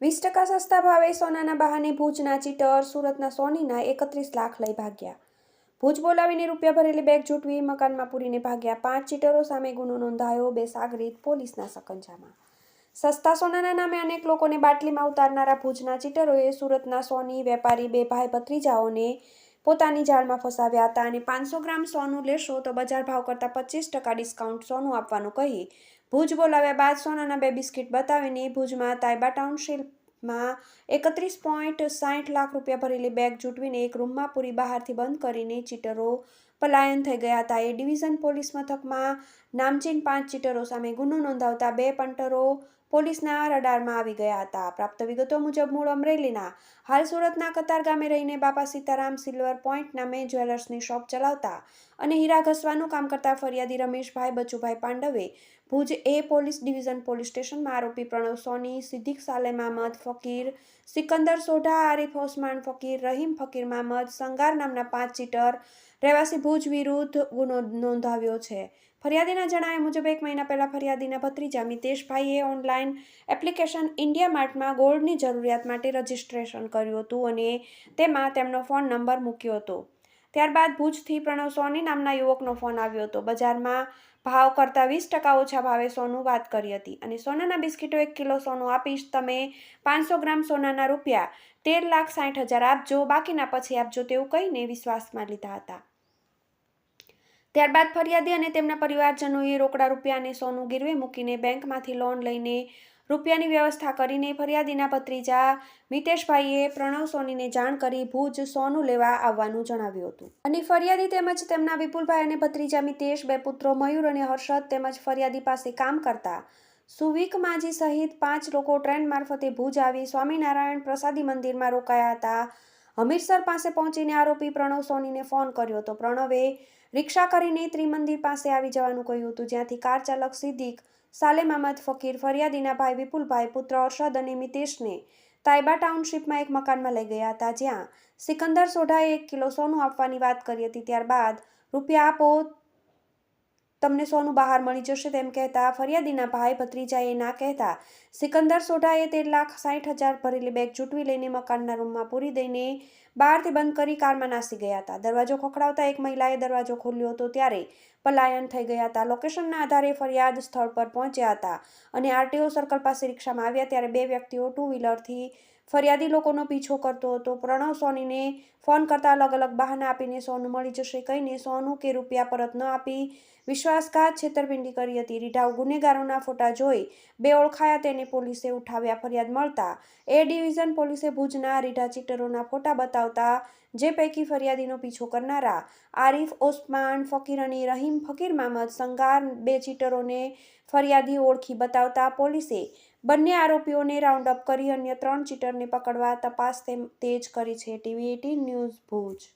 20% સસ્તા ભાવે સોનાના બહાને ભુજના ચીટર સુરતના સોનીના 31 લાખ લઈ ભાગ્યા। ભુજ બોલાવીને રૂપિયા ભરેલી બેગ ઝૂંટવી મકાનમાં પૂરીને ભાગ્યા। 5 ચીટરો સામે ગુનો નોંધાયો। 2 સાગરીત પોલીસના સકંજામાં। સસ્તા સોનાના નામે અનેક લોકોને બાટલીમાં ઉતારનારા ભુજના ચીટરોએ સુરતના સોની વેપારી 2 ભાઈ ભત્રીજાઓને પોતાની જાળમાં ફસાવ્યા હતા અને 500 ગ્રામ સોનું લેશો તો બજાર ભાવ કરતાં 25% ડિસ્કાઉન્ટ સોનું આપવાનું કહી ભુજ બોલાવ્યા બાદ સોનાના 2 બિસ્કિટ બતાવીને ભુજમાં તાઇબા ટાઉનશીપમાં 31.60 લાખ રૂપિયા ભરેલી બેગ ઝૂંટવીને એક રૂમમાં પૂરી બહારથી બંધ કરીને ચીટરો પલાયન થઈ ગયા હતા। એ ડિવિઝન પોલીસ મથકમાં નામચીન 5 ચીટરો સામે ગુનો નોંધાવતા 2 પંટરો પોલીસના રડારમાં આવી ગયા હતા। પ્રાપ્ત વિગતો મુજબ મૂળ અમરેલીના હાલ સુરતના કતાર ગામે રહીને બાપા સીતારામ સિલ્વર પોઈન્ટ નામે જ્વેલર્સની શોપ ચલાવતા અને હીરા ઘસવાનું કામ કરતા ફરિયાદી રમેશભાઈ બચુભાઈ પાંડવે ભુજ એ પોલીસ ડિવિઝન પોલીસ સ્ટેશનમાં આરોપી પ્રણવ સોની, સિદ્દીક સાલેમ અહમદ ફકીર, સિકંદર સોઢા, આરિફ ઓસમાન ફકીર, રહીમ ફકીર મામદ સંગાર નામના 5 ચીટર રહેવાસી ભુજ વિરુદ્ધ ગુનો નોંધાવ્યો છે। ફરિયાદીના જણાવ્યા મુજબ 1 મહિના પહેલા ફરિયાદીના ભત્રીજા મિતેશભાઈએ ઓનલાઈન એપ્લિકેશન ઇન્ડિયા માર્ટમાં ગોલ્ડની જરૂરિયાત માટે રજીસ્ટ્રેશન કર્યું હતું અને તેમાં તેમનો ફોન નંબર મૂક્યો હતો। ત્યારબાદ ભુજથી પ્રણવ સોની નામના યુવકનો ફોન આવ્યો હતો। બજારમાં ભાવ કરતાં 20% ઓછા ભાવે સોનું વાત કરી હતી અને સોનાના બિસ્કિટો 1 કિલો સોનું આપીશ, તમે 500 ગ્રામ સોનાના રૂપિયા 13,60,000 આપજો, બાકીના પછી આપજો તેવું કહીને વિશ્વાસમાં લીધા હતા। ત્યારબાદ ફરિયાદી અને તેમના પરિવારજનોએ રોકડા રૂપિયા અને સોનું ગીરવે મૂકીને બેંકમાંથી લોન લઈને રૂપિયાની વ્યવસ્થા કરીને ફરિયાદીના ભત્રીજા મિતેશભાઈએ પ્રણવ સોનીને જાણ કરી ભુજ સોનું લેવા આવવાનું જણાવ્યું હતું અને ફરિયાદી તેમજ તેમના વિપુલભાઈ અને ભત્રીજા મિતેશ, 2 પુત્રો મયુર અને હર્ષદ તેમજ ફરિયાદી પાસે કામ કરતા સુવિક માજી સહિત 5 લોકો ટ્રેન મારફતે ભુજ આવી સ્વામિનારાયણ પ્રસાદી મંદિરમાં રોકાયા હતા। હમીરસર પાસે પહોંચીને આરોપી પ્રણવ સોનીને ફોન કર્યો હતો। પ્રણવે રિક્ષા કરીને ત્રિમંદિર પાસે આવી જવાનું કહ્યું હતું, જ્યાંથી કાર ચાલક સિદ્દીક સાલેમ અહમદ ફકીર ફરિયાદીના ભાઈ વિપુલભાઈ, પુત્ર હર્ષદ અને મિતેશને તાઇબા ટાઉનશીપમાં એક મકાનમાં લઈ ગયા હતા, જ્યાં સિકંદર સોઢાએ 1 કિલો સોનું આપવાની વાત કરી હતી। ત્યારબાદ રૂપિયા આપો, તમને સોનું બહાર મળી જશે તેમ કહેતા ફરિયાદીના ભાઈ ભત્રીજાએ ના કહેતા સિકંદર સોઢાએ 13,60,000 ભરેલી બેગ ઝૂંટવી લઈને મકાનના રૂમમાં પૂરી દઈને બહારથી બંધ કરી કારમાં નાસી ગયા હતા। દરવાજો ખખડાવતા એક મહિલાએ દરવાજો ખોલ્યો હતો ત્યારે પલાયન થઈ ગયા હતા। લોકેશનના આધારે ફરિયાદ સ્થળ પર પહોંચ્યા હતા અને આરટીઓ સર્કલ પાસે રિક્ષામાં આવ્યા ત્યારે 2 વ્યક્તિઓ 2 વ્હીલરથી ફરિયાદી લોકોનો પીછો કરતો હતો। પ્રણવ સોનીને ફોન કરતા અલગ અલગ બહાના આપીને સોનું મળી જશે કહીને સોનું કે રૂપિયા પરત ન આપી વિશ્વાસઘાત છેતરપિંડી કરી હતી। રીઢાઉ ગુનેગારોના ફોટા જોઈ 2 ઓળખાયા તેને પોલીસે ઉઠાવ્યા। ફરિયાદ મળતા એ ડિવિઝન પોલીસે ભુજના રીઢા ચીટરોના ફોટા બતાવતા જે પૈકી ફરિયાદીનો પીછો કરનારા આરિફ ઓસમાન ફકીર અને રહીમ ફકીર મામદ સંગાર 2 ચીટરોને ફરિયાદી ઓળખી બતાવતા પોલીસે બંને આરોપીઓને રાઉન્ડ અપ કરી અન્ય 3 ચીટરને પકડવા તપાસ તેજ કરી છે। TV18 news Bhuj.